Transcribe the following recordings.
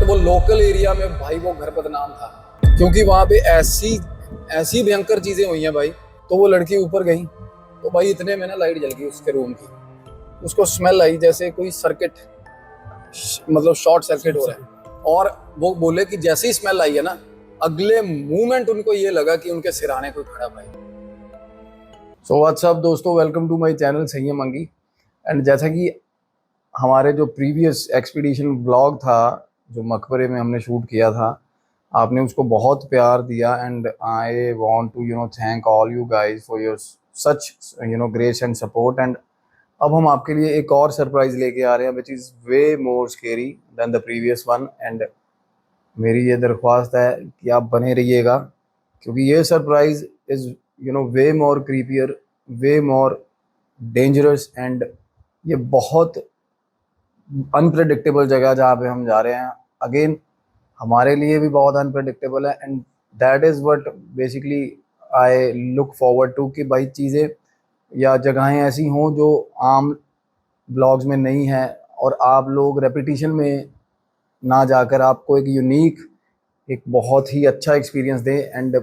वो local area में भाई वो घर बदनाम था, क्योंकि वहाँ पे ऐसी भयंकर चीजें हुई हैं भाई। तो वो लड़की ऊपर गई तो भाई इतने में ना लाइट जल गई उसके रूम की। उसको स्मेल आई जैसे कोई सर्किट, मतलब शॉर्ट सर्किट हो रहा है। और वो बोले कि जैसे ही स्मेल आई है ना, अगले मोमेंट उनको ये लगा कि उनके सिरहाने कोई खड़ा भाई। सो व्हाट्सअप दोस्तों, वेलकम टू माय चैनल सही है मंगी। एंड जैसा कि हमारे जो प्रीवियस एक्सपीडिशन ब्लॉग था जो मकबरे में हमने शूट किया था, आपने उसको बहुत प्यार दिया। And I want to thank all you guys for your such grace and support. And अब हम आपके लिए एक और सरप्राइज लेके आ रहे हैं which is way more scary than the previous one. And मेरी ये दरख्वास्त है कि आप बने रहिएगा, क्योंकि ये surprise is way more क्रीपियर, way more dangerous. And ये बहुत अनप्रेडिक्टेबल जगह जहाँ पे हम जा रहे हैं, अगेन हमारे लिए भी बहुत अनप्रेडिक्टेबल है। And that is what basically I look forward to, कि भाई चीज़ें या जगहें ऐसी हों जो आम ब्लॉग्स में नहीं है, और आप लोग रेपिटिशन में ना जाकर आपको एक यूनिक, एक बहुत ही अच्छा एक्सपीरियंस दें। एंड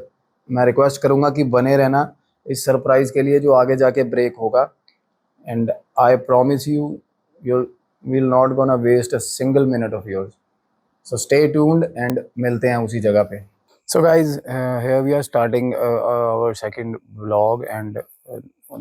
मैं रिक्वेस्ट करूँगा कि बने रहना इस सरप्राइज़ के लिए जो आगे जाके ब्रेक होगा। And I promise you you will not gonna waste a single minute of yours. So stay tuned and मिलते हैं उसी जगह पे। So guys, here we are starting our second vlog and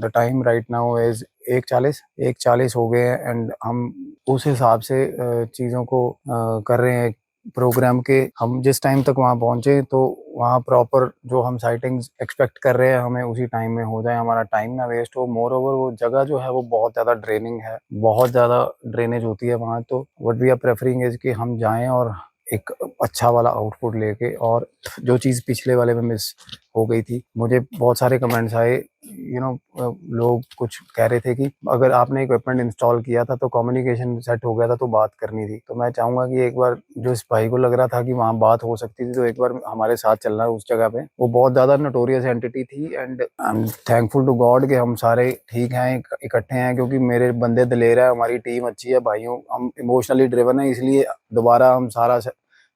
the time right now is 1:40 हो गए हैं। And हम उस हिसाब से चीज़ों को कर रहे हैं प्रोग्राम के। हम जिस टाइम तक वहाँ पहुँचे तो वहाँ प्रॉपर जो हम साइटिंग्स एक्सपेक्ट कर रहे हैं हमें उसी टाइम में हो जाए, हमारा टाइम ना वेस्ट हो। मोर ओवर वो जगह जो है वो बहुत ज़्यादा ड्रेनिंग है, बहुत ज़्यादा ड्रेनेज होती है वहाँ। तो what we are preferring is कि हम जाएं और एक अच्छा वाला आउटपुट लेके। और जो चीज़ पिछले वाले में मिस हो गई थी, मुझे बहुत सारे कमेंट्स आए, लोग कुछ कह रहे थे कि अगर आपने इक्विपमेंट इंस्टॉल किया था तो कम्युनिकेशन सेट हो गया था तो बात करनी थी। तो मैं चाहूँगा कि एक बार जो इस भाई को लग रहा था कि वहाँ बात हो सकती थी तो एक बार हमारे साथ चलना है उस जगह पे। वो बहुत ज़्यादा नोटोरियस एंटिटी थी। And I am thankful to God कि हम सारे ठीक हैं, इकट्ठे हैं, क्योंकि मेरे बंदे दिलेर है, हमारी टीम अच्छी है भाइयों, हम इमोशनली ड्रिवन है, इसलिए दोबारा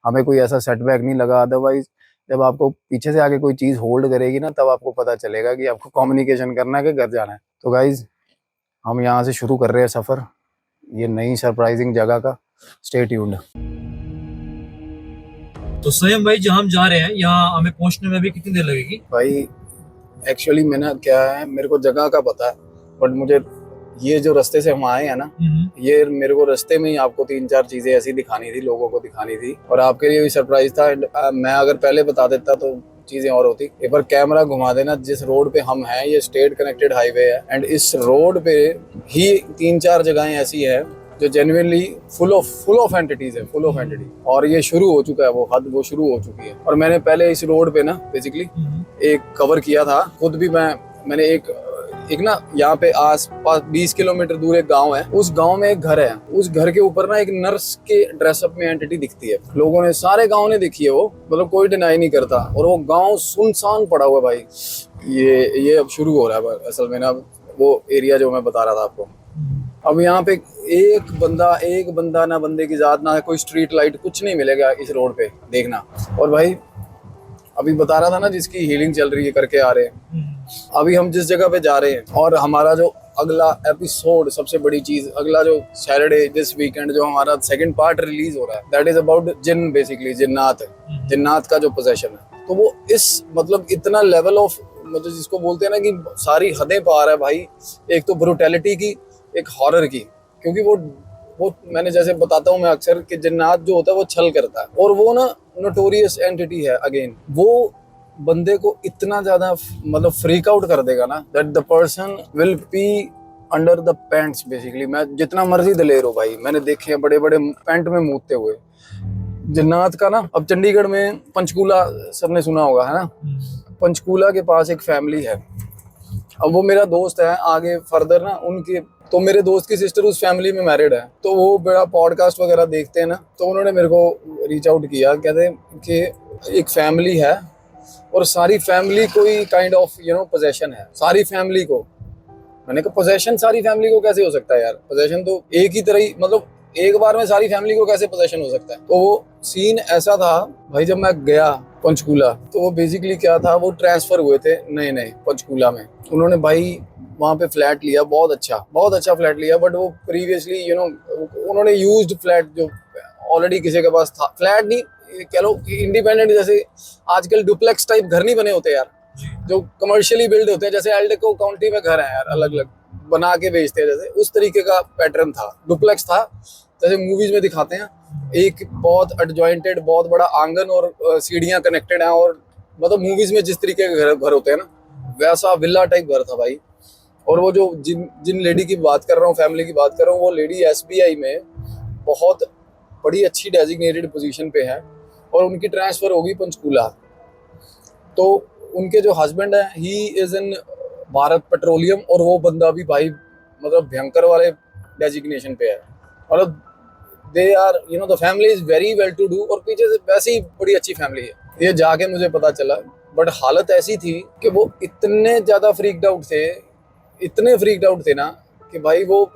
हमें कोई ऐसा सेटबैक नहीं लगा। अदरवाइज जब आपको पीछे से आके कोई चीज़ होल्ड करेगी ना, तब आपको पता चलेगा कि आपको कम्युनिकेशन करना है कि घर जाना है। तो गाइज, हम यहाँ से शुरू कर रहे हैं सफ़र ये नई सरप्राइजिंग जगह का। Stay tuned. तो स्वयं भाई जहाँ हम जा रहे हैं यहाँ हमें पहुँचने में भी कितनी देर लगेगी? भाई एक्चुअली में ना क्या है, मेरे को जगह का पता है, बट मुझे ये जो रास्ते से हम आए हैं ना, ये मेरे को रास्ते में ही आपको 3-4 चीजें ऐसी दिखानी थी, लोगों को दिखानी थी, और आपके लिए भी सरप्राइज था। मैं अगर पहले बता देता तो चीजें और होती। एक बार कैमरा घुमा देना, जिस रोड पे हम हैं ये स्टेट कनेक्टेड हाईवे है। एंड इस रोड पे ही 3-4 जगहें ऐसी है जो जेन्युइनली फुल ऑफ एंटिटीज है, फुल ऑफ एंटिटी। और ये शुरू हो चुका है, वो शुरू हो चुकी है। और मैंने पहले इस रोड पे ना बेसिकली एक कवर किया था खुद भी। मैंने एक ना यहाँ पे आस-पास 20 किलोमीटर दूर एक गांव है, उस गांव में एक घर है, उस घर के ऊपर ना एक नर्स के ड्रेसअप में एंटिटी दिखती है। लोगों ने, सारे गांव ने देखी है वो, मतलब कोई डिनाई नहीं करता। और वो गांव सुनसान पड़ा हुआ भाई। ये अब शुरू हो रहा है असल में ना वो एरिया जो मैं बता रहा था आपको। अब यहाँ पे एक बंदा ना, बंदे की जात ना, कोई स्ट्रीट लाइट, कुछ नहीं मिलेगा इस रोड पे देखना। और भाई अभी बता रहा था ना जिसकी हीलिंग चल रही है, करके आ रहे हैं। अभी हम जिस जगह पे जा रहे हैं, और हमारा जो अगला एपिसोड, सबसे बड़ी चीज, अगला जो सैटरडे दिस वीकेंड जो हमारा सेकंड पार्ट रिलीज हो रहा है, दैट इज अबाउट जिन, बेसिकली जिन्नात का जो पोजेशन है। तो वो इस मतलब इतना लेवल ऑफ, मतलब जिसको बोलते हैं ना कि सारी हदें पार है भाई। एक तो ब्रूटैलिटी की, एक हॉरर की, क्योंकि वो मैंने जैसे बताता हूँ मैं अक्सर कि जिन्नात जो होता है वो छल करता है, और वो ना नोटोरियस एंटिटी है। अगेन वो बंदे को इतना ज्यादा मतलब फ्रीक आउट कर देगा ना, that the person will be under the pants. Basically मैं जितना मर्जी दलेर हो भाई, मैंने देखे हैं बड़े बड़े पैंट में मूतते हुए जिन्नात का ना। अब चंडीगढ़ में पंचकूला सबने सुना होगा, है ना। पंचकूला के पास एक फैमिली है। अब वो मेरा दोस्त है, आगे फर्दर ना उनके, तो मेरे दोस्त की सिस्टर उस फैमिली में मैरिड है। तो वो बड़ा पॉडकास्ट वगैरह देखते हैं ना, तो उन्होंने मेरे को रीच आउट किया, कहते कि एक फैमिली है और सारी फैमिली कोई काइंड ऑफ पोजेशन है, सारी फैमिली को। मैंने कहा पोजेशन सारी फैमिली को कैसे हो सकता है यार, पोजेशन तो एक ही तरह ही, मतलब एक बार में सारी फैमिली को कैसे पोजेशन हो सकता है। तो वो सीन ऐसा था भाई, जब मैं गया पंचकूला तो वो बेसिकली क्या था, वो ट्रांसफर हुए थे नए नए पंचकूला में। उन्होंने भाई वहाँ पे फ्लैट लिया, बहुत अच्छा फ्लैट लिया, बट वो प्रीवियसली उन्होंने यूज्ड फ्लैट जो ऑलरेडी किसी के पास था, फ्लैट नहीं कह लो, इंडिपेंडेंट, जैसे आजकल डुप्लेक्स टाइप घर नहीं बने होते यार, जो कमर्शियली बिल्ड होते हैं, जैसे एल्डेको काउंटी में घर है यार, अलग अलग बना के बेचते हैं, जैसे उस तरीके का पैटर्न था, डुप्लेक्स था, जैसे मूवीज में दिखाते हैं। एक बहुत एडजॉइंटेड बहुत बड़ा आंगन और सीढ़ियां कनेक्टेड हैं, और मतलब मूवीज में जिस तरीके के घर होते हैं ना, वैसा विला टाइप घर था भाई। और वो जो जिन लेडी की बात कर रहा हूँ, फैमिली की बात कर रहा हूँ, वो लेडी SBI में बहुत बड़ी अच्छी डेजिग्नेटेड पोजीशन पे है, और उनकी ट्रांसफर होगी पंचकूला। तो उनके जो हस्बैंड है, he is in Bharat petroleum, और वो बंदा भी भाई मतलब भयंकर वाले डेजिग्नेशन पे है, मतलब they are the family is very well to do, और पीछे से वैसे ही बड़ी अच्छी फैमिली है। ये जाके मुझे पता चला, बट हालत ऐसी थी कि वो इतने ज्यादा फ्रीक्ड आउट थे ना, कि भाई वो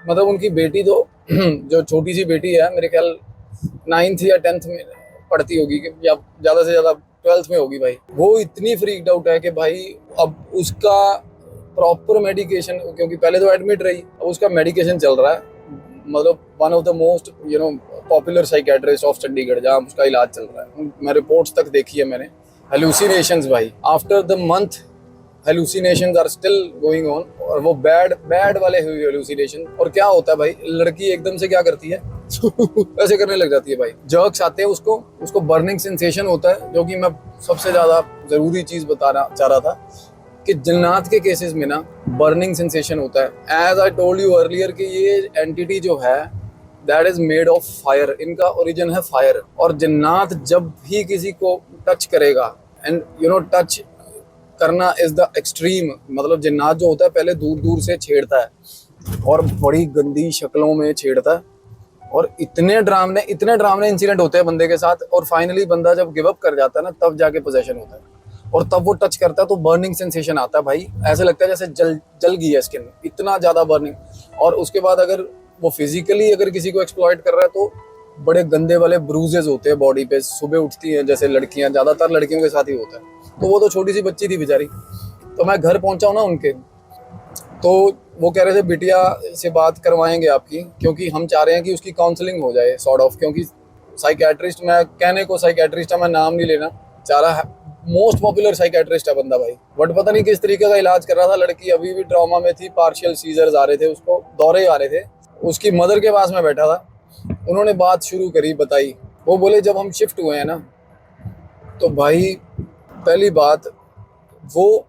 मतलब उनकी बेटी तो जो छोटी सी बेटी है, मेरे ख्याल 9th या 10th में पढ़ती होगी, या ज्यादा से ज्यादा 12th में होगी भाई। वो इतनी फ्रीक्ड आउट है कि भाई अब उसका प्रॉपर मेडिकेशन, क्योंकि पहले तो एडमिट रही, अब उसका मेडिकेशन चल रहा है, मतलब one of the most popular psychiatrist of Chandigarh, जहाँ उसका इलाज चल रहा है। मैं रिपोर्ट्स तक देखी है मैंने। हेलुसिनेशंस भाई, after the month hallucinations are still going on, और वो बैड वाले हेलुसिनेशन। और क्या होता है भाई, लड़की एकदम से क्या करती है ऐसे करने लग जाती है भाई, जर्क्स आते हैं, उसको बर्निंग सेंसेशन होता है, जो कि मैं सबसे ज्यादा जरूरी चीज बताना चाह रहा था कि जिन्नात के केसेस में ना बर्निंग सेंसेशन होता है। As I told you earlier कि ये एंटिटी जो है that is made of fire, इनका ओरिजिन है फायर। और जिन्नात जब भी किसी को टच करेगा, एंड टच करना इज द एक्सट्रीम, मतलब जिन्नात जो होता है पहले दूर दूर से छेड़ता है, और बड़ी गंदी शक्लों में छेड़ता है, और इतने डरावने इंसिडेंट होते हैं बंदे के साथ, और फाइनली बंदा जब गिव अप कर जाता है ना, तब जाके पोजेशन होता है, और तब वो टच करता है तो बर्निंग सेंसेशन आता है भाई, ऐसे लगता है जैसे जल गई है स्किन, इतना ज्यादा बर्निंग। और उसके बाद अगर वो फिजिकली अगर किसी को एक्सप्लॉइट कर रहा है, तो बड़े गंदे वाले ब्रूजेस होते हैं बॉडी पे, सुबह उठती हैं जैसे लड़कियां, ज्यादातर लड़कियों के साथ ही होता है। तो वो तो छोटी सी बच्ची थी बेचारी। तो मैं घर पहुंचा हूं ना उनके, तो वो कह रहे थे बिटिया से बात करवाएंगे आपकी, क्योंकि हम चाह रहे हैं कि उसकी काउंसलिंग हो जाए सॉर्ट ऑफ, क्योंकि साइकेट्रिस्ट, मैं कहने को साइकेट्रिस्ट है, मैं नाम नहीं लेना चाह रहा है, मोस्ट पॉपुलर साइकेट्रिस्ट है बंदा भाई, बट पता नहीं किस तरीके का इलाज कर रहा था। लड़की अभी भी ट्रॉमा में थी, पार्शियल सीजर्स आ रहे थे, उसको दौरे आ रहे थे। उसकी मदर के पास मैं बैठा था, उन्होंने बात शुरू करी, बताई। वो बोले जब हम शिफ्ट हुए हैं ना, तो भाई पहली बात, वो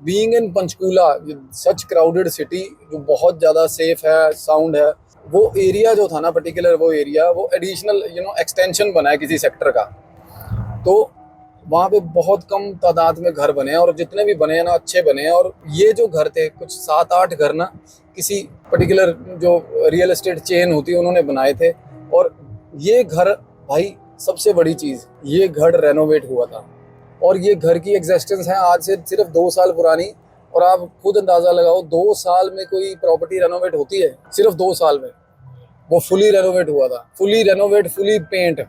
being in Panchkula, such crowded city, जो बहुत ज़्यादा सेफ है, साउंड है, वो एरिया जो था ना पर्टिकुलर, वो एरिया वो एडिशनल एक्सटेंशन बना है किसी सेक्टर का, तो वहाँ पे बहुत कम तादाद में घर बने हैं, और जितने भी बने हैं ना अच्छे बने हैं। और ये जो घर थे, कुछ 7-8 घर ना किसी पर्टिकुलर जो रियल एस्टेट चेन होती है उन्होंने बनाए थे, और ये घर भाई सबसे बड़ी चीज़, ये घर रेनोवेट हुआ था, और ये घर की एग्जिस्टेंस है आज से सिर्फ 2 साल पुरानी। और आप खुद अंदाजा लगाओ, 2 साल में कोई प्रॉपर्टी रेनोवेट होती है? सिर्फ 2 साल में वो फुली रेनोवेट हुआ था, फुली रेनोवेट, फुली पेंट।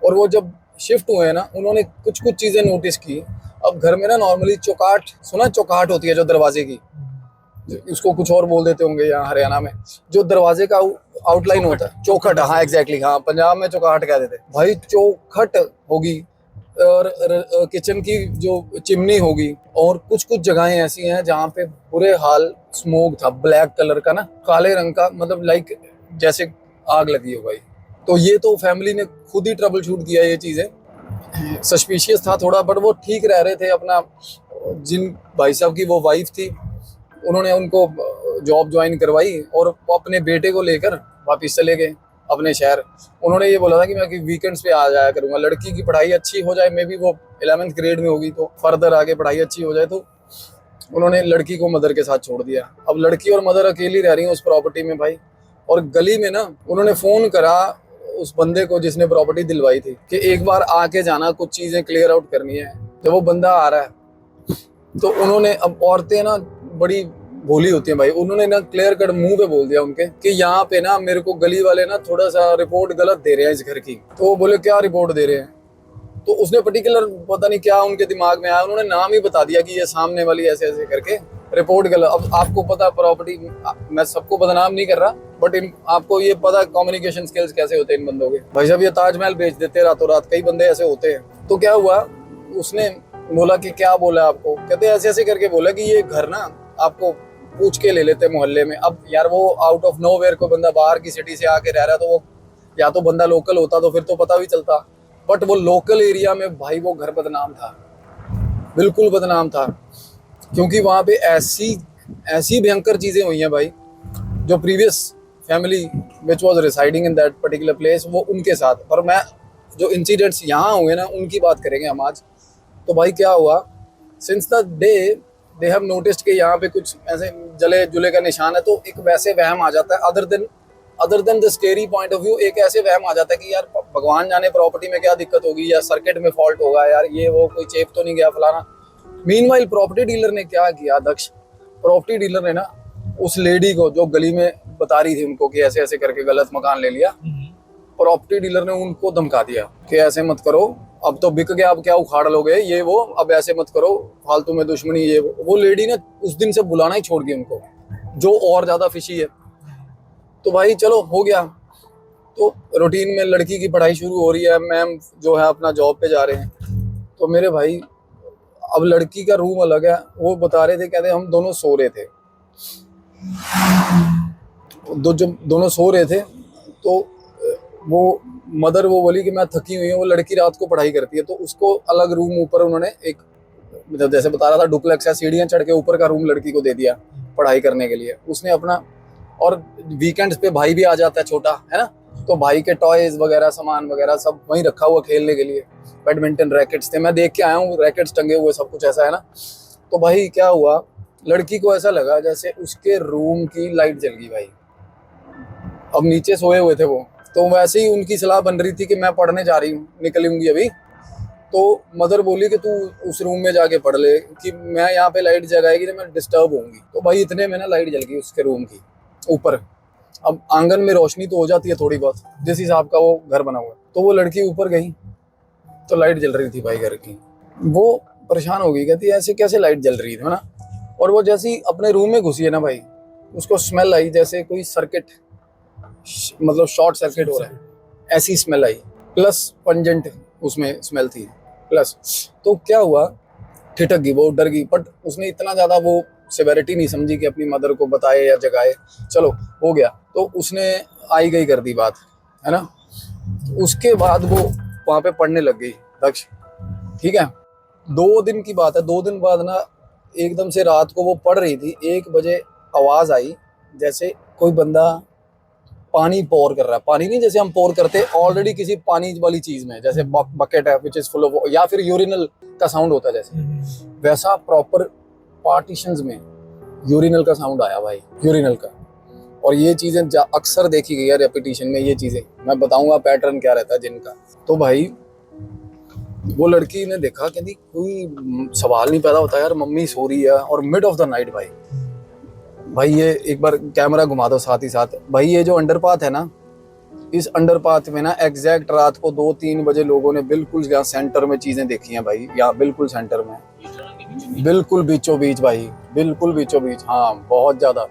और वो जब शिफ्ट हुए हैं ना, उन्होंने कुछ चीजें नोटिस की। अब घर में ना नॉर्मली चौकाट, सुना चौकाट होती है जो दरवाजे की, उसको कुछ और बोल देते होंगे यहाँ हरियाणा में, जो दरवाजे का आउटलाइन होता है, चौखट। हाँ एग्जैक्टली, हाँ पंजाब में चौकाट कह देते भाई। चौखट होगी, और किचन की जो चिमनी होगी, और कुछ जगहें ऐसी हैं जहाँ पे बुरे हाल स्मोक था, ब्लैक कलर का ना, काले रंग का, मतलब लाइक जैसे आग लगी हो भाई। तो ये तो फैमिली ने खुद ही ट्रबल शूट किया ये चीज़ें। सस्पिशियस था थोड़ा, बट वो ठीक रह रहे थे अपना। जिन भाई साहब की वो वाइफ थी, उन्होंने उनको जॉब ज्वाइन करवाई, और वो अपने बेटे को लेकर वापस चले गए अपने शहर। उन्होंने ये बोला था कि मैं वीकेंड्स पे आ जाया करूंगा, लड़की की पढ़ाई अच्छी हो जाए, मे बी वो 11th ग्रेड में होगी, तो फर्दर आगे पढ़ाई अच्छी हो जाए। तो उन्होंने लड़की को मदर के साथ छोड़ दिया। अब लड़की और मदर अकेली रह रही हैं उस प्रॉपर्टी में भाई। और गली में ना उन्होंने फ़ोन करा उस बंदे को जिसने प्रॉपर्टी दिलवाई थी, कि एक बार आके जाना, कुछ चीज़ें क्लियर आउट करनी है। जब वो बंदा आ रहा है, तो उन्होंने, अब औरतें ना बड़ी भोली होती है भाई, उन्होंने ना क्लियर कट मुंह पे बोल दिया उनके कि यहाँ पे ना मेरे को गली वाले ना थोड़ा सा रिपोर्ट गलत दे रहे हैं इस घर की। तो वो बोले क्या रिपोर्ट दे रहे हैं? तो उसने पर्टिकुलर पता नहीं क्या उनके दिमाग में आया, उन्होंने नाम ही बता दिया कि ये सामने वाली ऐसे ऐसे करके रिपोर्ट गलत। अब आपको पता है प्रॉपर्टी, मैं सबको बदनाम नहीं कर रहा, बट इन आपको ये पता है कम्युनिकेशन स्किल्स कैसे होते हैं इन बंदों के। भाई साहब ये ताजमहल बेच देते हैं रातों रात, कई बंदे ऐसे होते हैं। तो क्या हुआ, उसने बोला कि क्या बोला आपको? कहते ऐसे ऐसे करके बोला कि ये घर ना आपको पूछ के ले लेते मोहल्ले में। अब यार वो आउट ऑफ नोवेयर कोई बंदा बाहर की सिटी से आके रह रहा है, तो वो या तो बंदा लोकल होता तो फिर तो पता भी चलता, बट वो लोकल एरिया में भाई वो घर बदनाम था, बिल्कुल बदनाम था। क्योंकि वहाँ पे ऐसी भयंकर चीजें हुई हैं भाई, जो previous family which was residing in that particular place, वो उनके साथ। पर मैं जो इंसिडेंट्स यहाँ हुए ना उनकी बात करेंगे हम आज। तो भाई क्या हुआ, since the day they have noticed कि यहाँ पे कुछ ऐसे जले जुले का निशान है, तो एक वैसे वहम आ जाता है, other than the scary point of view, एक ऐसे वहम आ जाता है कि यार भगवान जाने प्रॉपर्टी में क्या दिक्कत होगी, या सर्किट में फॉल्ट होगा, यार ये वो कोई चेप तो नहीं गया फलाना। मीनवाइल प्रॉपर्टी डीलर ने क्या किया दक्ष, प्रॉपर्टी डीलर ने ना उस लेडी को जो गली में बता रही थी उनको कि ऐसे ऐसे करके गलत मकान ले लिया, प्रॉपर्टी डीलर ने उनको धमका दिया कि ऐसे मत करो, अब तो बिक गया, अब क्या उखाड़ लोगे, ये वो, अब ऐसे मत करो, फालतू में दुश्मनी, ये वो लेडी ने उस दिन से बुलाना ही छोड़ दिया उनको, जो और ज्यादा फिशी है। तो भाई चलो हो गया, तो रूटीन में लड़की की पढ़ाई शुरू हो रही है, मैम जो है अपना जॉब पे जा रहे हैं। तो मेरे भाई अब लड़की का रूम अलग है, वो बता रहे थे, कहते हम दोनों सो रहे थे, जब दोनों सो रहे थे तो वो मदर वो बोली कि मैं थकी हुई हूँ, वो लड़की रात को पढ़ाई करती है, तो उसको अलग रूम ऊपर उन्होंने एक, मतलब जैसे बता रहा था डुप्लेक्स है, सीढ़ियाँ चढ़ के ऊपर का रूम लड़की को दे दिया पढ़ाई करने के लिए उसने अपना। और वीकेंड्स पे भाई भी आ जाता है छोटा, है ना, तो भाई के टॉयज वगैरह सामान वगैरह सब वहीं रखा हुआ खेलने के लिए, बैडमिंटन रैकेट्स थे, मैं देख के आया हूँ रैकेट्स टंगे हुए सब कुछ ऐसा है ना। तो भाई क्या हुआ, लड़की को ऐसा लगा जैसे उसके रूम की लाइट जल गई भाई। अब नीचे सोए हुए थे वो, तो वैसे ही उनकी सलाह बन रही थी कि मैं पढ़ने जा रही हूँ, निकलूंगी अभी। तो मदर बोली कि तू उस रूम में जाके पढ़ ले, कि मैं यहाँ पे लाइट जगाएगी तो मैं डिस्टर्ब होंगी। तो भाई इतने में ना लाइट जल गई उसके रूम की ऊपर। अब आंगन में रोशनी तो हो जाती है थोड़ी बहुत, जिस हिसाब का वो घर बना हुआ, तो वो लड़की ऊपर गई तो लाइट जल रही थी भाई घर की। वो परेशान हो गई, कहती है ऐसे कैसे लाइट जल रही थी ना। और वो जैसे ही अपने रूम में घुसी है ना भाई, उसको स्मेल आई जैसे कोई सर्किट, मतलब शॉर्ट सर्किट हो रहा है, ऐसी स्मेल आई, प्लस पंजेंट उसमें स्मेल थी प्लस। तो क्या हुआ, ठिठक गई वो, डर गई, बट उसने इतना ज़्यादा वो सिवेरिटी नहीं समझी कि अपनी मदर को बताए या जगाए, चलो हो गया। तो उसने आई गई कर दी बात, है ना। उसके बाद वो वहाँ पे पढ़ने लग गई दक्ष, ठीक है। 2 दिन की बात है, 2 दिन बाद ना एकदम से रात को वो पढ़ रही थी, 1 बजे आवाज़ आई जैसे कोई बंदा पानी पोर कर रहा है, पानी नहीं जैसे हम पोर करते ऑलरेडी किसी पानी वाली चीज में, जैसे बकेट है विच इज फुल ऑफ, या फिर यूरिनल का साउंड होता है जैसे, वैसा प्रॉपर पार्टीशंस में यूरिनल का साउंड आया भाई, यूरिनल का। और ये चीजें अक्सर देखी गई है रेपिटेशन में, ये चीजें मैं बताऊंगा पैटर्न क्या रहता है जिनका। तो भाई वो लड़की ने देखा, कहती कोई सवाल नहीं पैदा होता यार, मम्मी सो रही है और मिड ऑफ द नाइट। भाई ये एक बार कैमरा घुमा दो साथ ही साथ भाई, ये जो अंडरपाथ है ना, इस अंडरपाथ में ना एग्जैक्ट रात को 2-3 बजे लोगों ने बिल्कुल यहाँ सेंटर में चीजें देखी हैं भाई, यहाँ बिल्कुल सेंटर में, बिल्कुल बीचों बीच भाई, बिल्कुल बीचों बीच। हाँ बहुत ज्यादा,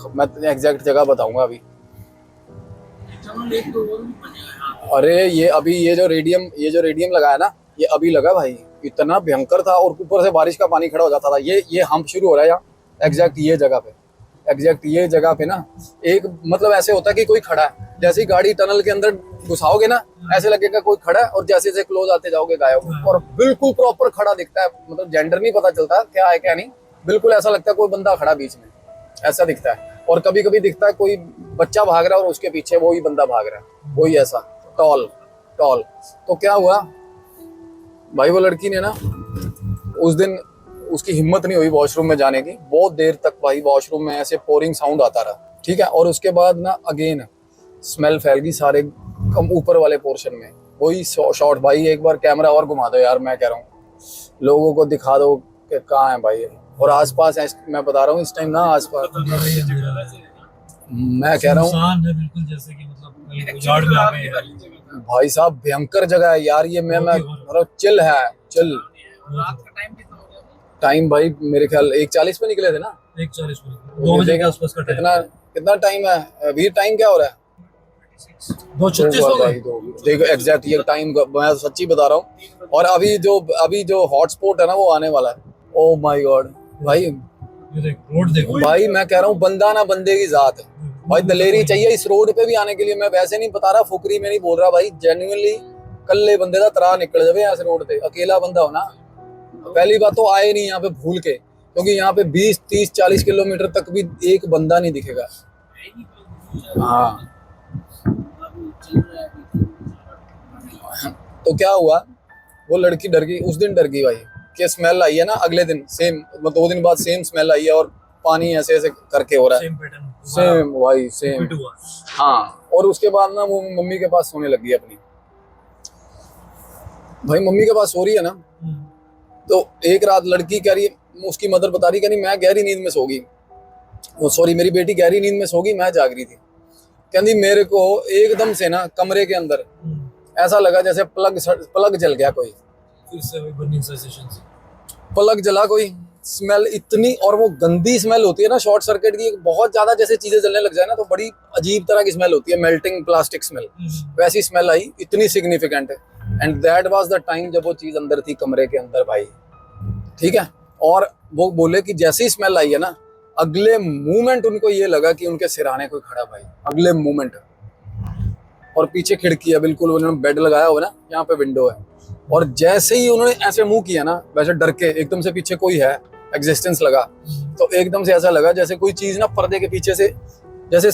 मैं एग्जैक्ट जगह बताऊंगा अभी। अरे ये अभी ये जो रेडियम लगा है ना, ये अभी लगा भाई, इतना भयंकर था, और ऊपर से बारिश का पानी खड़ा हो जाता था। ये हम्प शुरू हो रहा है यहाँ एग्जैक्ट ये जगह पे ना, एक मतलब ऐसे होता है कि कोई खड़ा है, जैसे ही गाड़ी टनल के अंदर घुसाओगे ना ऐसे लगेगा कोई खड़ा है, और जैसे जैसे क्लोज आते जाओगे गायब, और बिल्कुल प्रॉपर खड़ा दिखता है, मतलब जेंडर नहीं पता चलता क्या है क्या नहीं, बिल्कुल ऐसा लगता है कोई बंदा खड़ा बीच में, ऐसा दिखता है। और कभी कभी दिखता है कोई बच्चा भाग रहा है और उसके पीछे वही बंदा भाग रहा है, वही ऐसा टॉल। तो क्या हुआ भाई, वो लड़की ने ना उस दिन उसकी हिम्मत नहीं हुई वॉशरूम में जाने की, बहुत देर तक भाई वॉशरूम में ऐसे पोरिंग साउंड आता रहा, ठीक है। और उसके बाद ना अगेन स्मेल फैल गई सारे कम ऊपर वाले पोर्शन में, वही शॉट भाई। एक बार कैमरा और घुमा दो यार, मैं कह रहा हूँ लोगों को दिखा दो कि कहाँ है भाई। और आसपास मैं बता रहा हूँ इस टाइम ना आसपास मैं कह रहा हूँ सुनसान है बिल्कुल, जैसे कि मतलब कहीं उजाड़ में आ गए हैं। भाई साहब भयंकर जगह है यार ये। मैं मतलब चिल है चिल। टाइम भाई मेरे ख्याल 1:40 पे निकले थे ना। 1:40 2 बजे के आसपास का टाइम। कितना कितना टाइम है अभी? टाइम क्या हो रहा है? 2:36 हो गए। देखो एग्जैक्ट ये टाइम मैं सच्ची बता रहा हूँ। और अभी जो हॉटस्पॉट है ना वो आने वाला है। ओ माय गॉड भाई, ये देख रोड देखो भाई मैं कह रहा हूँ बंदा ना बंदे की जात है भाई। दलेरी चाहिए इस रोड पे भी आने के लिए। मैं वैसे नहीं बता रहा, फुकरी में नहीं बोल रहा भाई, जेन्युइनली कल्ले बंदे का तरा निकल जावे ऐसे रोड पे। अकेला बंदा हो ना, पहली बात तो आए नहीं यहाँ पे भूल के, क्योंकि यहाँ पे 20, 30, 40 किलोमीटर तक भी एक बंदा नहीं दिखेगा। हाँ तो क्या हुआ, वो लड़की डर गई उस दिन, डर गई भाई कि स्मेल आई है ना अगले दिन सेम, 2 दिन बाद सेम स्मेल आई है और पानी ऐसे ऐसे करके हो रहा है। सेम पैटर्न, सेम भाई सेम। रिपीट हुआ। हाँ और उसके बाद ना वो मम्मी के पास सोने लगी अपनी। भाई मम्मी के पास सो रही है ना, तो एक रात लड़की कह रही है, उसकी मदर बता रही, कह रही मैं गहरी नींद में सो गई, वो सॉरी मेरी बेटी गहरी नींद में सो गई, मैं जाग रही थी। कहती मेरे को एकदम से ना कमरे के अंदर ऐसा लगा जैसे प्लग जल गया कोई, फिर से वही बर्निंग सेंसेशन से प्लग जला कोई। स्मेल इतनी, और वो गंदी स्मेल होती है ना शॉर्ट सर्किट की, बहुत ज्यादा जैसे चीजें जलने लग जाए ना तो बड़ी अजीब तरह की स्मेल होती है, मेल्टिंग प्लास्टिक स्मेल, वैसी स्मेल आई, इतनी सिग्निफिकेंट है। And that was the time जब वो चीज अंदर थी कमरे के अंदर भाई, ठीक है। और वो बोले कि जैसी स्मेल आई है ना, अगले मोमेंट उनको ये लगा कि उनके सिरहाने कोई खड़ा भाई, अगले मोमेंट। और पीछे खिड़की है बिल्कुल, उन्होंने बेड लगाया हुआ ना, यहाँ पे विंडो है, और जैसे ही उन्होंने ऐसे मुंह किया ना, वैसे डर के एकदम से पीछे कोई है एग्जिस्टेंस लगा, तो एकदम से ऐसा लगा जैसे कोई चीज ना पर्दे के पीछे से, जैसे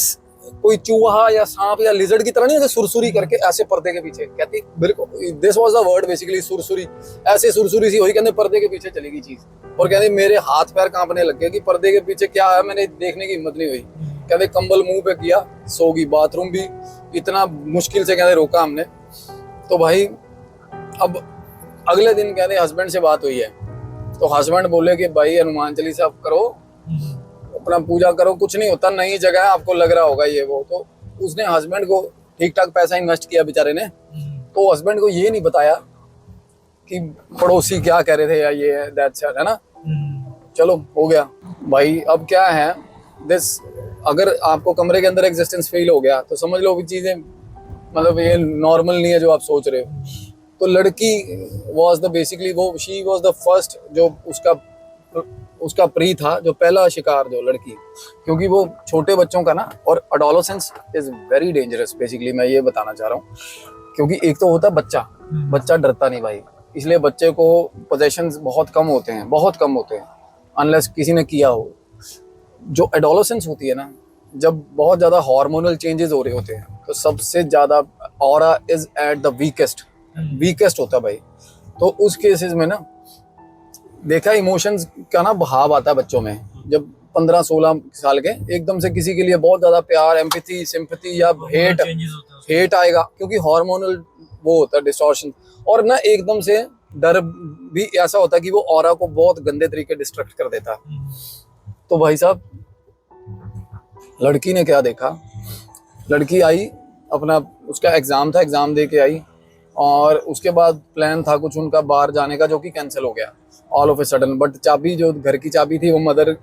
कोई चूहा या सांप या लिजर्ड की तरह नहीं, जैसे सुरसुरी करके ऐसे पर्दे के पीछे। कहती बिल्कुल this was the word basically, सुरसुरी, ऐसे सुरसुरी सी हुई, कहते पर्दे के पीछे चली गई चीज। और कहते मेरे हाथ पैर कांपने लग गए कि पर्दे के पीछे क्या है, मैंने देखने की हिम्मत नहीं हुई। कहते कंबल मुंह पे किया, सो गई। बाथरूम भी इतना मुश्किल से कहते रोका हमने। तो भाई अब अगले दिन कहते हस्बैंड से बात हुई है, तो हस्बैंड बोले कि भाई हनुमान चालीसा करो, अपना पूजा करो, कुछ नहीं होता, नई जगह है, आपको लग रहा होगा ये वो। तो उसने हस्बैंड को ठीक ठाक पैसा इन्वेस्ट किया बेचारे ने, तो हस्बैंड को ये नहीं बताया कि पड़ोसी क्या कह रहे थे या ये है दैट्स है ना। चलो हो गया भाई। अब क्या है दिस, अगर आपको कमरे के अंदर एग्जिस्टेंस फील हो गया तो समझ लो भी चीजें मतलब ये नॉर्मल नहीं है जो आप सोच रहे हो। तो लड़की वाज द बेसिकली वो शी वाज द फर्स्ट जो उसका प्री था, जो पहला शिकार जो लड़की, क्योंकि वो छोटे बच्चों का ना, और adolescence is very dangerous basically, मैं ये बताना चाह रहा हूँ। क्योंकि एक तो होता है बच्चा डरता नहीं भाई, इसलिए बच्चे को पोजेशंस बहुत कम होते हैं अनलेस किसी ने किया हो। जो एडोलेसेंस होती है ना, जब बहुत ज्यादा हार्मोनल चेंजेस हो रहे होते हैं, तो सबसे ज्यादा aura is at the weakest होता है भाई। तो उस केसेस में ना देखा, इमोशंस का ना बहाव आता है बच्चों में, जब 15-16 साल के एकदम से किसी के लिए बहुत ज्यादा प्यार, एम्पैथी, सिंपैथी या हेट आएगा, क्योंकि हार्मोनल वो होता है डिस्टॉर्शन। और ना एकदम से डर भी ऐसा होता है कि वो ऑरा को बहुत गंदे तरीके डिस्ट्रक्ट कर देता है। तो भाई साहब लड़की ने क्या देखा, लड़की आई अपना, उसका एग्जाम था, एग्जाम दे के आई, और उसके बाद प्लान था कुछ उनका बाहर जाने का, जो कि कैंसिल हो गया all of a sudden. But चाबी, जो घर की चाबी थी, वो मदर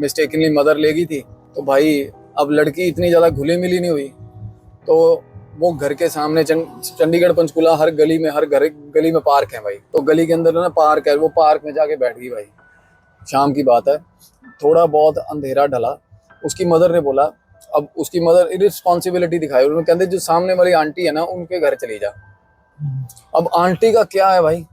मिस्टेकनली मदर ले गई थी। तो भाई अब लड़की इतनी ज़्यादा घुली मिली नहीं हुई, तो वो घर के सामने चंडीगढ़ पंचकुला हर गली में पार्क है भाई, तो गली के अंदर ना पार्क है, वो पार्क में जाके बैठ गई भाई। शाम की बात है, थोड़ा बहुत अंधेरा ढला। उसकी मदर ने बोला, अब उसकी मदर इरिस्पॉन्सिबिलिटी दिखाई, उन्होंने कहते जो सामने वाली आंटी है ना, उनके घर चली जा। अब आंटी का क्या है भाई,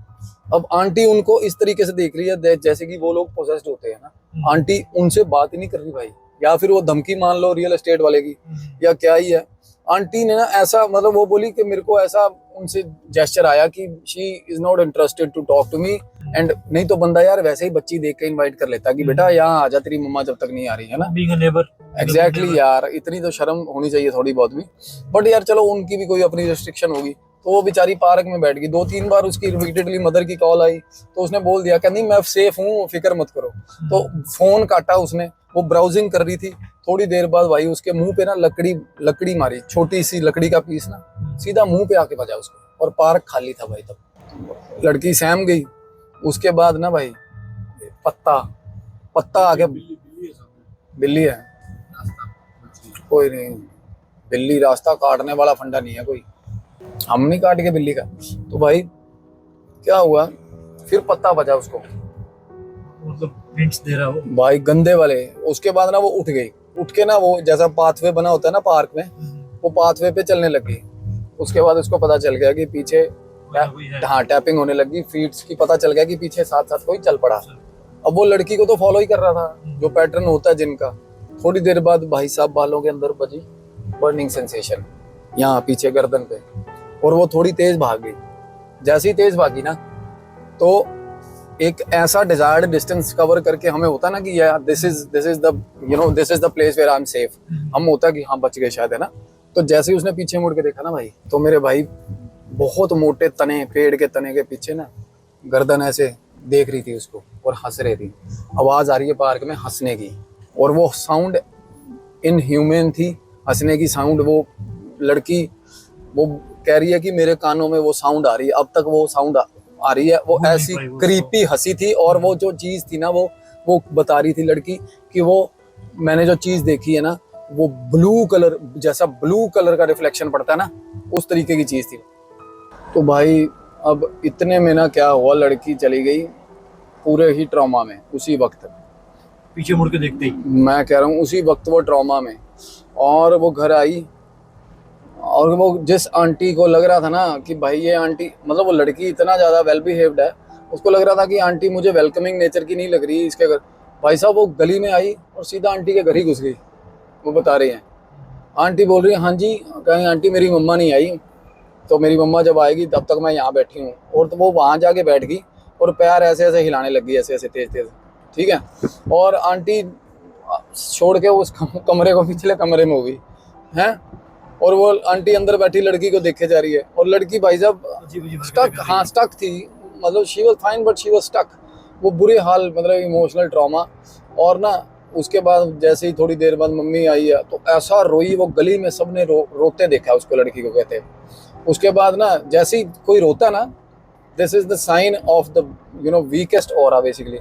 अब आंटी उनको इस तरीके से देख रही है जैसे कि वो लोग पोसेस्ड होते हैं ना। आंटी उनसे बात ही नहीं कर रही भाई, या फिर वो धमकी मान लो रियल एस्टेट वाले की, या क्या ही है। आंटी ने ना ऐसा, मतलब वो बोली कि मेरे को ऐसा उनसे जेस्चर आया कि she is not interested to talk to me, and नहीं तो बंदा यार वैसे ही बच्ची देख के इनवाइट कर लेता कि बेटा यहाँ आ जा, तेरी मम्मा जब तक नहीं आ रही है ना। बीइंग अ नेबर, एग्जैक्टली यार, इतनी तो शर्म होनी चाहिए थोड़ी बहुत भी। बट यार चलो उनकी भी कोई अपनी रेस्ट्रिक्शन होगी, तो वो बेचारी पार्क में बैठ गई। 2-3 बार उसकी रिपीटेडली मदर की कॉल आई तो उसने बोल दिया कहती मैं सेफ हूँ, फिक्र मत करो। तो फोन काटा उसने, वो ब्राउजिंग कर रही थी। थोड़ी देर बाद भाई उसके मुंह पे ना लकड़ी मारी, छोटी सी लकड़ी का पीस ना सीधा मुंह पे आके बजा उसको, और पार्क खाली था भाई तब। लड़की सहम गई। उसके बाद ना भाई पत्ता आके, बिल्ली है, कोई नहीं, बिल्ली रास्ता काटने वाला फंडा नहीं है कोई, हम नहीं काट के बिल्ली का। तो भाई क्या हुआ, फिर पत्ता बजा उसको, मतलब हिंट्स दे रहा हो भाई गंदे वाले। उसके बाद ना वो उठ गई, उठ के ना वो जैसा पाथवे बना होता है ना पार्क में, वो पाथवे पे चलने लग गई। उसके बाद उसको पता चल गया कि पीछे हाँ टैपिंग होने लगी, फीट्स की पता चल गया कि पीछे साथ साथ कोई चल पड़ा। अब वो लड़की को तो फॉलो ही कर रहा था, जो पैटर्न होता है जिनका। थोड़ी देर बाद भाई साहब बालों के अंदर बजी बर्निंग सेंसेशन, यहाँ पीछे गर्दन पे, और वो थोड़ी तेज भाग गई। जैसे ही तेज भागी ना तो एक ऐसा डिजायर्ड डिस्टेंस कवर करके हमें होता ना कि यार this is the place where I am safe, हम होता कि हाँ बच गए शायद, है ना। तो जैसे ही उसने पीछे मुड़ के देखा ना भाई, तो मेरे भाई बहुत मोटे तने, पेड़ के तने के पीछे ना गर्दन ऐसे देख रही थी उसको और हंस रही थी। आवाज आ रही है पार्क में हंसने की, और वो साउंड इनह्यूमन थी हंसने की साउंड। वो लड़की वो कह रही है कि मेरे कानों में वो साउंड आ रही है, अब तक वो साउंड आ रही है। वो ऐसी क्रीपी हंसी थी, और वो जो चीज थी ना वो बता रही थी लड़की कि वो मैंने जो चीज देखी है ना, वो ब्लू कलर, जैसा ब्लू कलर का रिफ्लेक्शन पड़ता है ना, उस तरीके की चीज थी। तो भाई अब इतने में ना क्या हुआ, लड़की चली गई पूरे ही ट्रॉमा में उसी वक्त, पीछे मुड़ के देखते ही। मैं कह रहा हूँ उसी वक्त वो ट्रॉमा में। और वो घर आई, और वो जिस आंटी को लग रहा था ना कि भाई ये आंटी, मतलब वो लड़की इतना ज़्यादा वेल बिहेव्ड है, उसको लग रहा था कि आंटी मुझे वेलकमिंग नेचर की नहीं लग रही इसके घर। भाई साहब वो गली में आई और सीधा आंटी के घर ही घुस गई। वो बता रही हैं, आंटी बोल रही है हाँ जी, कहीं आंटी मेरी मम्मा नहीं आई, तो मेरी मम्मा जब आएगी तब तक मैं यहाँ बैठी हूँ। और तो वो वहाँ जाके बैठ गई और पैर ऐसे ऐसे हिलाने लग गई, ऐसे ऐसे तेज तेज, ठीक है। और आंटी छोड़ के उस कमरे को पिछले कमरे में हो गई है, और वो आंटी अंदर बैठी लड़की को देखे जा रही है। और लड़की भाई साहब स्टक, हाँ स्टक थी, मतलब she was fine but she was stuck. वो बुरे हाल, मतलब इमोशनल ट्रॉमा। और ना उसके बाद जैसे ही थोड़ी देर बाद मम्मी आई है तो ऐसा रोई, वो गली में सबने रोते देखा उसको, लड़की को कहते हैं। उसके बाद ना जैसे ही कोई रोता ना, this is the sign of the weakest aura basically.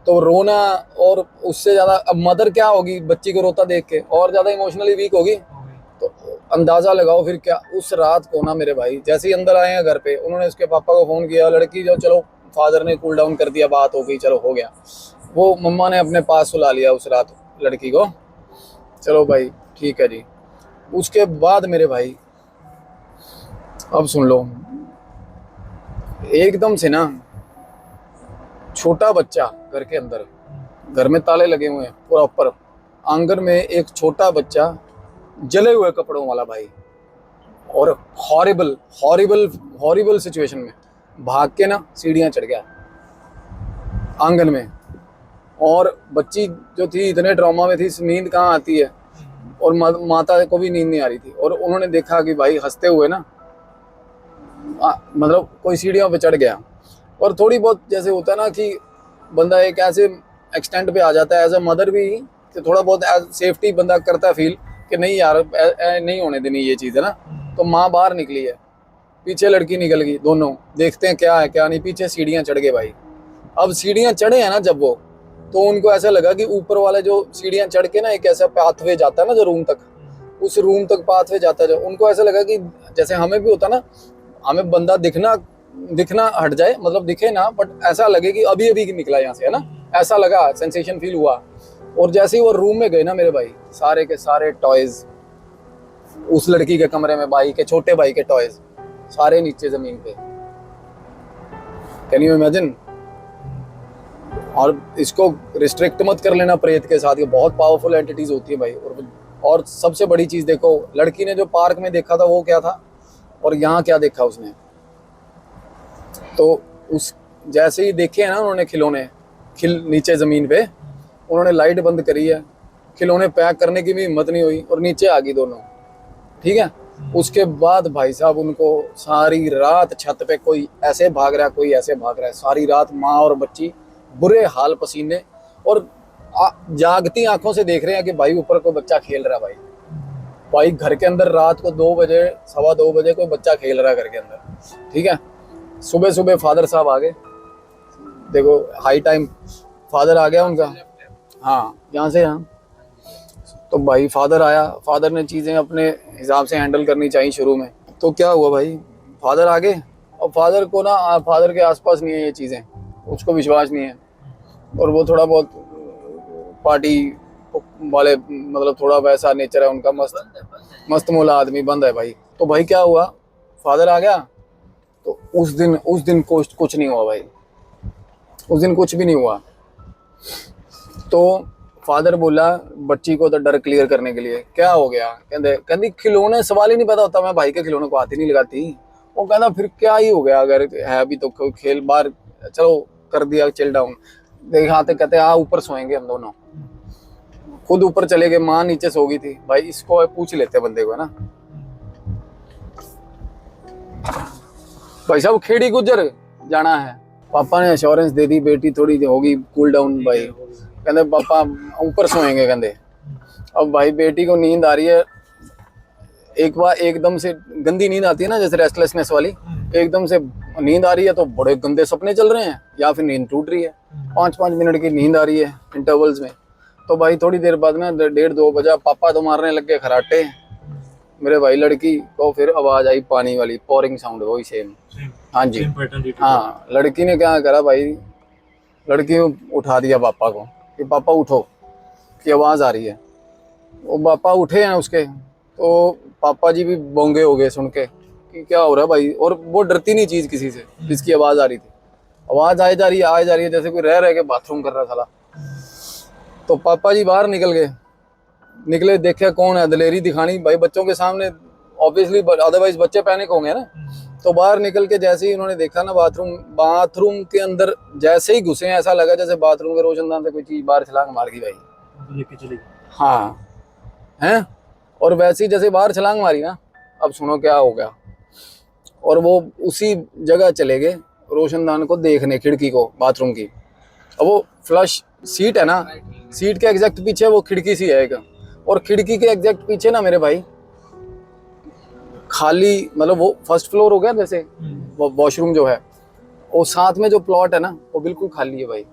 तो रोना, और उससे ज्यादा अब मदर क्या होगी बच्ची को रोता देख के, और ज्यादा इमोशनली वीक होगी। तो अंदाजा लगाओ फिर क्या। उस रात को ना मेरे भाई जैसे ही अंदर आए हैं घर पे, उन्होंने उसके पापा को फोन किया, लड़की जो, चलो फादर ने कूल डाउन कर दिया, बात हो गई, चलो हो गया। वो मम्मा ने अपने पास सुला लिया उस रात लड़की को, चलो भाई ठीक है जी। उसके बाद मेरे भाई अब सुन लो, एकदम से ना छोटा बच्चा घर के अंदर, घर में ताले लगे हुए हैं प्रॉपर, आंगन में एक छोटा बच्चा जले हुए कपड़ों वाला भाई, और हॉरिबल हॉरिबल हॉरिबल सिचुएशन में भाग के ना सीढ़ियां चढ़ गया आंगन में। और बच्ची जो थी इतने ट्रॉमा में थी, नींद कहाँ आती है, और माता को भी नींद नहीं आ रही थी। और उन्होंने देखा कि भाई हंसते हुए ना मतलब कोई सीढ़ियों पे चढ़ गया। और थोड़ी बहुत जैसे होता है ना कि बंदा एक ऐसे एक्सटेंट पे आ जाता है एज अ मदर भी, कि थोड़ा बहुत सेफ्टी बंदा करता है फील कि नहीं यार नहीं होने देनी ये चीज़, है ना। तो माँ बाहर निकली है, पीछे लड़की निकल गई, दोनों देखते हैं क्या है क्या नहीं। पीछे सीढ़ियाँ चढ़ गए भाई। अब सीढ़ियाँ चढ़े हैं ना जब वो, तो उनको ऐसा लगा कि ऊपर वाले जो सीढ़ियाँ चढ़ के ना एक ऐसा पाथवे जाता है ना जो रूम तक, उस रूम तक पाथवे जाता है जो, उनको ऐसा लगा कि जैसे हमें भी होता ना, हमें बंदा दिखना हट जाए, मतलब दिखे ना, बट ऐसा लगे कि अभी अभी निकला यहाँ से, है ना, ऐसा लगा, सेंसेशन फील हुआ। और जैसे ही वो रूम में गए ना मेरे भाई, सारे के सारे टॉयज उस लड़की के कमरे में, भाई के छोटे भाई के टॉयज सारे नीचे जमीन पे। Can you imagine. और इसको रिस्ट्रिक्ट मत कर लेना प्रेत के साथ, ये बहुत पावरफुल एंटिटीज होती है भाई। और सबसे बड़ी चीज देखो, लड़की ने जो पार्क में देखा था वो क्या था, और यहाँ क्या देखा उसने। तो उस जैसे ही देखे हैं ना उन्होंने खिलौने नीचे ज़मीन पे, उन्होंने लाइट बंद करी है, खिलौने पैक करने की भी हिम्मत नहीं हुई, और नीचे आ गई दोनों, ठीक है। उसके बाद भाई साहब उनको सारी रात छत पे कोई ऐसे भाग रहा है, कोई ऐसे भाग रहा है, सारी रात माँ और बच्ची बुरे हाल, पसीने, और जागती आंखों से देख रहे हैं कि भाई ऊपर कोई बच्चा खेल रहा है। भाई घर के अंदर रात को 2 बजे, 2:15 बजे कोई बच्चा खेल रहा है घर के अंदर, ठीक है। सुबह सुबह फादर साहब आ गए, देखो हाई टाइम, फादर आ गया उनका, हाँ यहाँ से यहाँ। तो भाई फादर आया, फादर ने चीज़ें अपने हिसाब से हैंडल करनी चाहिए शुरू में। तो क्या हुआ भाई, फादर आ गए, और फादर को ना, फादर के आसपास नहीं है ये चीज़ें, उसको विश्वास नहीं है, और वो थोड़ा बहुत पार्टी वाले, मतलब थोड़ा वैसा नेचर है उनका, मस्त मोला आदमी, बंद है भाई। तो भाई क्या हुआ, फादर आ गया, तो उस दिन कुछ नहीं हुआ भाई, उस दिन कुछ भी नहीं हुआ। तो फादर बोला बच्ची को तो डर क्लियर करने के लिए, क्या हो गया, कहती खिलौने, सवाल ही नहीं पता होता, मैं भाई के खिलौने को हाथ ही नहीं लगाती। वो कहता फिर क्या ही हो गया, अगर है अभी तो खेल बार, चलो कर दिया चिल डाउन। दिखाते कहते हाँ ऊपर सोएंगे हम दोनों, खुद ऊपर चले गए, माँ नीचे सो गई थी। भाई इसको पूछ लेते बंदे को, है ना भाई साहब, खेड़ी गुजर जाना है। पापा ने एश्योरेंस दे दी, बेटी थोड़ी होगी कूल डाउन। भाई कहते पापा ऊपर सोएंगे, कहते। अब भाई बेटी को नींद आ रही है, एक बार एकदम से गंदी नींद आती है ना, जैसे रेस्टलेसनेस वाली, एकदम से नींद आ रही है, तो बड़े गंदे सपने चल रहे हैं, या फिर नींद टूट रही है, 5-5 मिनट की नींद आ रही है इंटरवल्स में। तो भाई थोड़ी देर बाद में 1:30-2 बजा, पापा तो मारने लग गए खराटे मेरे भाई। लड़की को फिर आवाज आई पानी वाली, पोरिंग साउंड, वही सेम। हाँ जी, हाँ। लड़की ने क्या करा भाई, लड़की उठा दिया पापा को कि पापा उठो, की आवाज आ रही है। वो पापा उठे हैं उसके, तो पापा जी भी बोंगे हो गए सुन के कि क्या हो रहा है भाई। और वो डरती नहीं चीज किसी से, जिसकी आवाज आ रही थी, आवाज आए जा रही है, जैसे कोई रह के बाथरूम कर रहा था। तो पापा जी बाहर निकले, देखे कौन है, दलेरी दिखानी भाई बच्चों के सामने, ऑब्वियसली, अदरवाइज बच्चे पैनिक होंगे ना। तो बाहर निकल के जैसे ही उन्होंने देखा ना, बाथरूम के अंदर जैसे ही घुसे, ऐसा लगा जैसे बाथरूम के रोशनदान से कोई चीज बाहर छलांग मार गई भाई। हाँ हैं, और वैसे ही जैसे बाहर छलांग मारी ना, अब सुनो क्या हो गया। और वो उसी जगह चले गए रोशनदान को देखने, खिड़की को बाथरूम की। अब वो फ्लश सीट है ना, सीट के एग्जैक्ट पीछे वो खिड़की सी है एक, और खिड़की के एग्जैक्ट पीछे ना मेरे भाई खाली, मतलब वो फर्स्ट फ्लोर हो गया जैसे, वो वॉशरूम जो है, वो साथ में जो प्लॉट है ना, वो बिल्कुल खाली है भाई।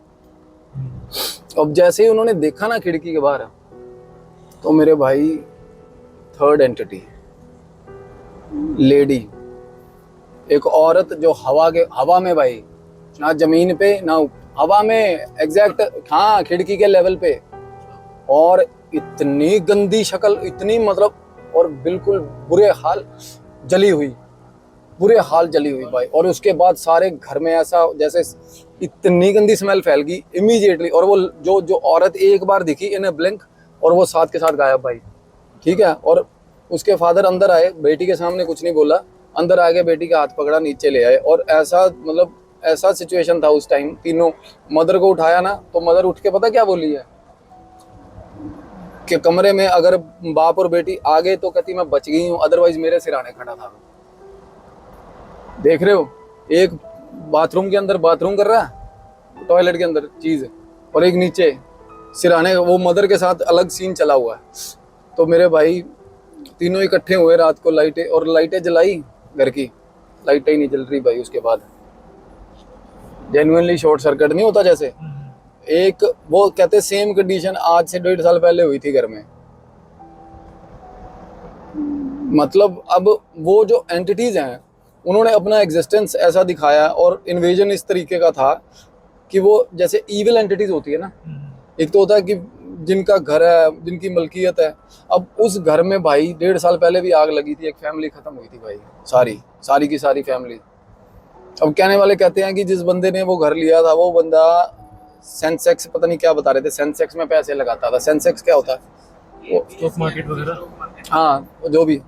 अब जैसे ही उन्होंने देखा ना खिड़की के बाहर, तो मेरे भाई थर्ड एंटिटी, लेडी, एक औरत जो हवा में भाई, ना जमीन पे ना हवा में, एग्जैक्ट, हाँ खिड़की के लेवल पे, और इतनी गंदी शक्ल, इतनी मतलब, और बिल्कुल बुरे हाल जली हुई भाई। और उसके बाद सारे घर में ऐसा जैसे इतनी गंदी स्मेल फैल गई इमीडिएटली। और वो जो औरत एक बार दिखी इन ए ब्लिंक, और वो साथ के साथ गायब भाई, ठीक है। और उसके फादर अंदर आए, बेटी के सामने कुछ नहीं बोला, अंदर आ गए, बेटी का हाथ पकड़ा, नीचे ले आए। और ऐसा मतलब ऐसा सिचुएशन था उस टाइम, तीनों, मदर को उठाया ना, तो मदर उठ के पता क्या बोली है कि कमरे में अगर बाप और बेटी आ गए तो कहती मैं बच गई हूँ, अदरवाइज मेरे सिराने खड़ा था। देख रहे हो, एक बाथरूम के अंदर बाथरूम कर रहा है, टॉयलेट के अंदर चीज, और एक नीचे सिराने, वो मदर के साथ अलग सीन चला हुआ है। तो मेरे भाई तीनों इकट्ठे हुए रात को, लाइटें जलाई, घर की लाइटें ही नहीं जल रही भाई। उसके बाद जेन्युइनली शॉर्ट सर्किट नहीं होता जैसे, एक वो कहते सेम कंडीशन आज से 1.5 साल पहले हुई थी घर में। मतलब अब वो जो एंटिटीज हैं, उन्होंने अपना एग्जिस्टेंस ऐसा दिखाया, और इन्वेजन इस तरीके का था कि वो जैसे इविल एंटिटीज होती है ना, एक तो होता है कि जिनका घर है, जिनकी मलकियत है। अब उस घर में भाई 1.5 साल पहले भी आग लगी थी, एक फैमिली खत्म हुई थी भाई, सारी की सारी फैमिली। अब कहने वाले कहते हैं कि जिस बंदे ने वो घर लिया था, वो बंदा सेंसेक्स, पता नहीं क्या बता रहे थे, सेंसेक्स में पैसे लगाता था। सेंसेक्स क्या होता है, वो स्टॉक मार्केट वगैरह, हाँ जो भी,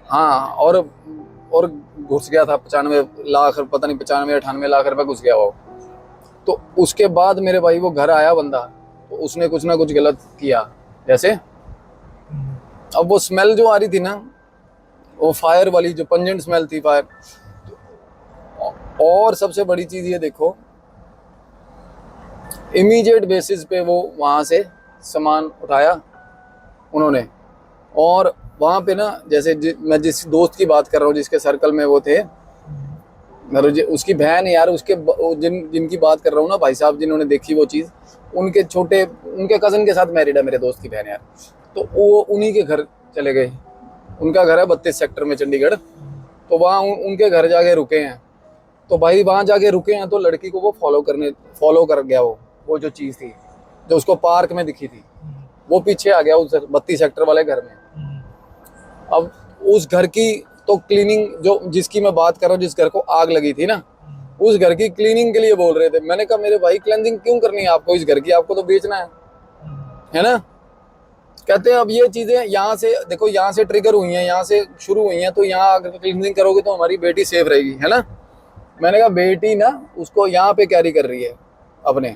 हाँ। और घुस गया था 95 लाख, पता नहीं 95-98 लाख रुपए घुस गया वो। तो उसके बाद मेरे भाई वो घर आया बंदा, तो उसने कुछ ना कुछ गलत किया। जैसे अब वो स्मेल जो आ रही थी ना, वो फायर वाली जो पंजेंट स्मेल थी फायर। और सबसे बड़ी चीज ये देखो, इमीडिएट बेसिस पे वो वहाँ से सामान उठाया उन्होंने। और वहाँ पे ना, जैसे मैं जिस दोस्त की बात कर रहा हूँ जिसके सर्कल में वो थे, उसकी बहन यार, उसके जिनकी बात कर रहा हूँ ना भाई साहब, जिन्होंने देखी वो चीज़, उनके कज़न के साथ मैरिड है मेरे दोस्त की बहन यार। तो वो उन्हीं के घर चले गए। उनका घर है 32 सेक्टर में चंडीगढ़। तो वहाँ उनके घर जाके रुके हैं। तो भाई वहाँ जाके रुके हैं तो लड़की को वो फॉलो कर गया। वो जो चीज़ थी जो उसको पार्क में दिखी थी, वो पीछे आ गया उस 32 सेक्टर वाले घर में। अब उस घर की तो क्लीनिंग, जो जिसकी मैं बात कर रहा हूँ, जिस घर को आग लगी थी ना, उस घर की क्लीनिंग के लिए बोल रहे थे। मैंने कहा मेरे भाई क्लीनिंग क्यों करनी है आपको इस घर की, आपको तो बेचना है ना। कहते हैं अब ये चीजें यहाँ से देखो, यहाँ से ट्रिगर हुई हैं, यहाँ से शुरू हुई हैं, तो यहाँ अगर क्लीनिंग करोगे तो हमारी बेटी सेफ रहेगी, है ना। मैंने कहा बेटी ना उसको यहाँ पे कैरी कर रही है अपने,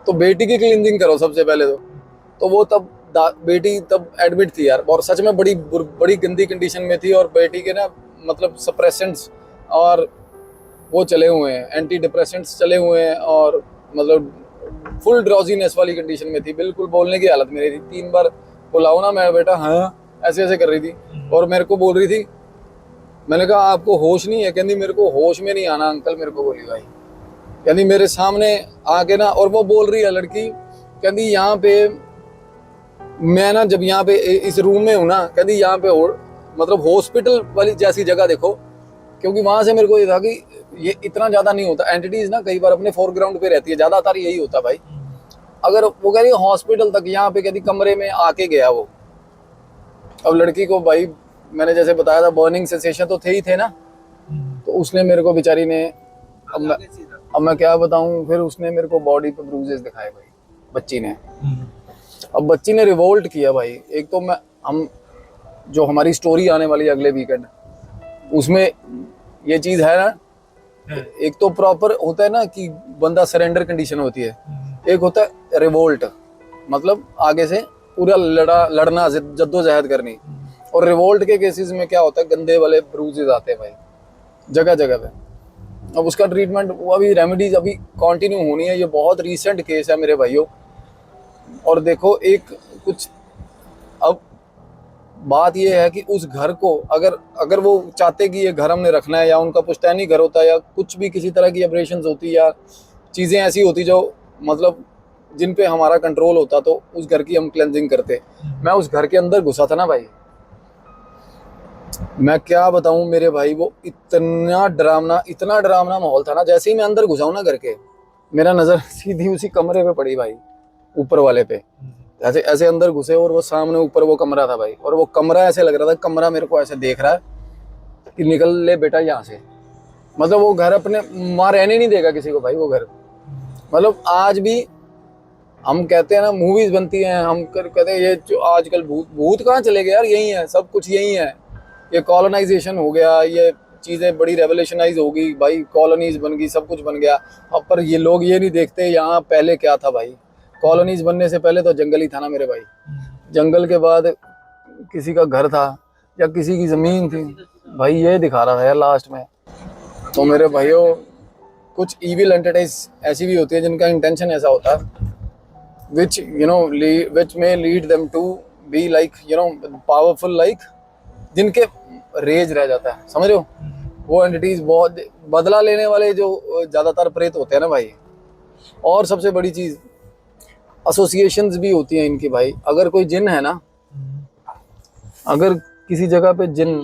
तो बेटी की क्लीनिंग करो सबसे पहले। तो वो तब बेटी तब एडमिट थी यार, और सच में बड़ी गंदी कंडीशन में थी। और बेटी के ना मतलब सप्रेसेंट्स और वो चले हुए हैं, एंटी डिप्रेसेंट्स चले हुए हैं, और मतलब फुल ड्रॉजीनेस वाली कंडीशन में थी, बिल्कुल बोलने की हालत में रही थी। 3 बार बुलाओ ना, मैं बेटा हाँ ऐसे ऐसे कर रही थी, और मेरे को बोल रही थी। मैंने कहा आपको होश नहीं है? कहती मेरे को होश में नहीं आना अंकल, मेरे को बोली भाई। कहती मेरे सामने आके ना, और वो बोल रही है लड़की, कहती यहाँ पे मैं ना जब यहाँ पे इस रूम में हूँ ना, कहती यहाँ पे मतलब हॉस्पिटल वाली जैसी जगह देखो। क्योंकि वहां से मेरे को ये था कि ये इतना ज्यादा नहीं होता, एंटिटीज ना कई बार अपने फोरग्राउंड पे रहती है, ज्यादातर यही होता भाई। अगर वो कह रही हॉस्पिटल तक, यहाँ पे कहती कमरे में आके गया वो। अब लड़की को भाई मैंने जैसे बताया था, बर्निंग सेंसेशन तो थे ना। तो उसने मेरे को बेचारी ने, अब मैं क्या बताऊं, फिर उसने मेरे को बॉडी पे ब्रूजेस दिखाए भाई बच्ची ने। अब बच्ची ने रिवोल्ट किया भाई। एक तो हम जो हमारी स्टोरी आने वाली है अगले वीकेंड, उसमें ये चीज है ना। एक तो प्रॉपर होता है ना कि बंदा सरेंडर कंडीशन होती है, एक होता है रिवोल्ट, मतलब आगे से पूरा लड़ना, जद्दोजहद करनी। और रिवोल्ट के केसेस में क्या होता है, गंदे वाले ब्रूजेस आते हैं भाई जगह जगह पे। अब उसका ट्रीटमेंट, वो अभी रेमेडीज अभी कंटिन्यू होनी है। ये बहुत रीसेंट केस है मेरे भाइयों। और देखो एक कुछ, अब बात ये है कि उस घर को अगर वो चाहते कि ये घर हमने रखना है, या उनका पुश्तैनी घर होता है, या कुछ भी किसी तरह की एब्रेशंस होती, या चीज़ें ऐसी होती जो मतलब जिन पे हमारा कंट्रोल होता, तो उस घर की हम क्लेंजिंग करते। मैं उस घर के अंदर घुसा था ना भाई, मैं क्या बताऊं मेरे भाई, वो इतना डरावना माहौल था ना। जैसे ही मैं अंदर घुसा हूं ना घर के, मेरा नज़र सीधी उसी कमरे पे पड़ी भाई, ऊपर वाले पे। ऐसे ऐसे अंदर घुसे, और वो सामने ऊपर वो कमरा था भाई। और वो कमरा ऐसे लग रहा था, कमरा मेरे को ऐसे देख रहा है कि निकल ले बेटा यहाँ से। मतलब वो घर अपने मां रहने नहीं देगा किसी को भाई वो घर। मतलब आज भी हम कहते हैं ना, मूवीज बनती हैं, हम कहते हैं ये जो आजकल भूत कहाँ चले गए यार, यही है सब कुछ, यही है। ये कॉलोनाइजेशन हो गया, ये चीज़ें बड़ी रेवोल्यूशनाइज हो गई भाई, कॉलोनीज बन गई, सब कुछ बन गया। अब पर ये लोग ये नहीं देखते यहाँ पहले क्या था भाई। कॉलोनीज बनने से पहले तो जंगल ही था ना मेरे भाई। जंगल के बाद किसी का घर था या किसी की ज़मीन थी भाई, ये दिखा रहा था यार लास्ट में। तो मेरे भाइयों, कुछ इविल एंटिटीज ऐसी भी होती है जिनका इंटेंशन ऐसा होता है, which may lead them to be like powerful, like जिनके रेज रह जाता है, समझ रहे हो। वो एंटिटीज बहुत बदला लेने वाले जो ज़्यादातर प्रेत होते हैं ना भाई। और सबसे बड़ी चीज़, एसोसिएशंस भी होती हैं इनकी भाई। अगर कोई जिन है ना, अगर किसी जगह पे जिन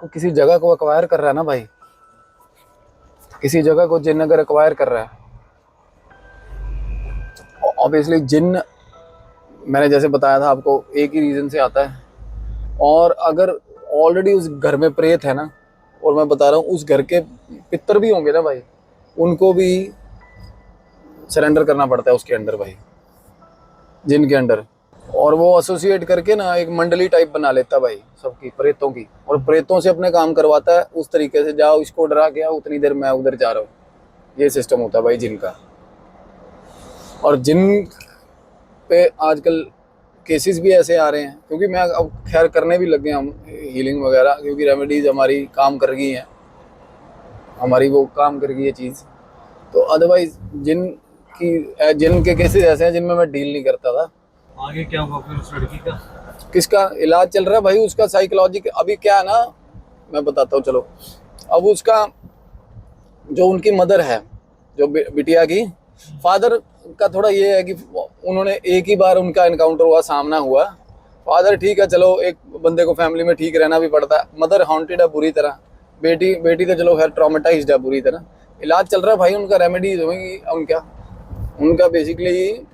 किसी जगह को एक्वायर कर रहा है ना भाई, किसी जगह को जिन अगर एक्वायर कर रहा है, ऑब्वियसली जिन, मैंने जैसे बताया था आपको, एक ही रीज़न से आता है। और अगर ऑलरेडी उस घर में प्रेत है ना, और मैं बता रहा हूँ उस घर के पितर भी होंगे ना भाई, उनको भी सरेंडर करना पड़ता है उसके अंडर भाई, जिन के अंडर। और वो एसोसिएट करके ना एक मंडली टाइप बना लेता भाई सबकी, प्रेतों की, और प्रेतों से अपने काम करवाता है उस तरीके से, जाओ इसको डरा के आओ, उतनी देर मैं उधर जा रहा हूँ। ये सिस्टम होता है भाई जिन का। और जिन पे आजकल केसेस भी ऐसे आ रहे हैं, क्योंकि मैं अब खैर करने भी लग गए हम हीलिंग वगैरह, क्योंकि रेमेडीज हमारी काम कर गई हैं, हमारी वो काम कर गई है चीज़। तो अदरवाइज जिन के केसेस ऐसे हैं जिनमें मैं डील नहीं करता था। आगे क्या हुआ फिर उस लड़की का? किसका इलाज चल रहा है भाई, उसका साइकोलॉजिक अभी क्या है ना, मैं बताता हूँ चलो। अब उसका जो उनकी मदर है, जो बिटिया की फादर का थोड़ा ये है कि उन्होंने एक ही बार उनका एनकाउंटर हुआ, सामना हुआ। फादर ठीक है, चलो एक बंदे को फैमिली में ठीक रहना भी पड़ता है। मदर हॉन्टेड है बुरी तरह, बेटी तो चलो खैर ट्रॉमेटाइज्ड है बुरी तरह। इलाज चल रहा है भाई उनका, रेमेडीज होंगी उनका बेसिकली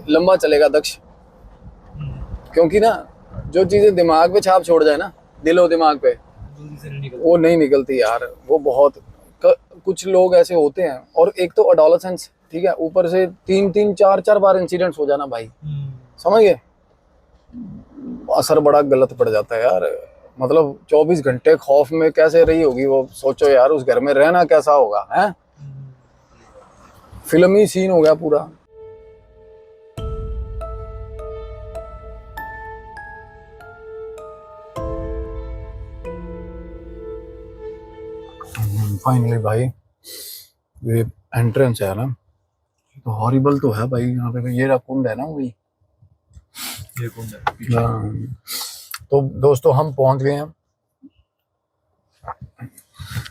लंबा चलेगा दक्ष, क्योंकि ना जो चीज़ें दिमाग पे छाप छोड़ जाए ना, दिल और दिमाग पे, जल्दी से नहीं निकल। वो नहीं निकलती यार। वो बहुत कुछ लोग ऐसे होते हैं, और एक तो अडोलेसेंस, ठीक है, ऊपर से 3-4 बार इंसिडेंट्स हो जाना भाई, समझ गए, असर बड़ा गलत पड़ जाता है यार। मतलब 24 घंटे खौफ में कैसे रही होगी वो, सोचो यार उस घर में रहना कैसा होगा, है फिल्मी सीन हो गया पूरा। फाइनली भाई ये एंट्रेंस है ना, तो हॉरिबल तो है भाई यहाँ पे, ये रहा कुंड है ना वही। ये कुंड है। हाँ। तो दोस्तों हम पहुंच गए हैं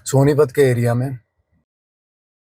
सोनीपत के एरिया में।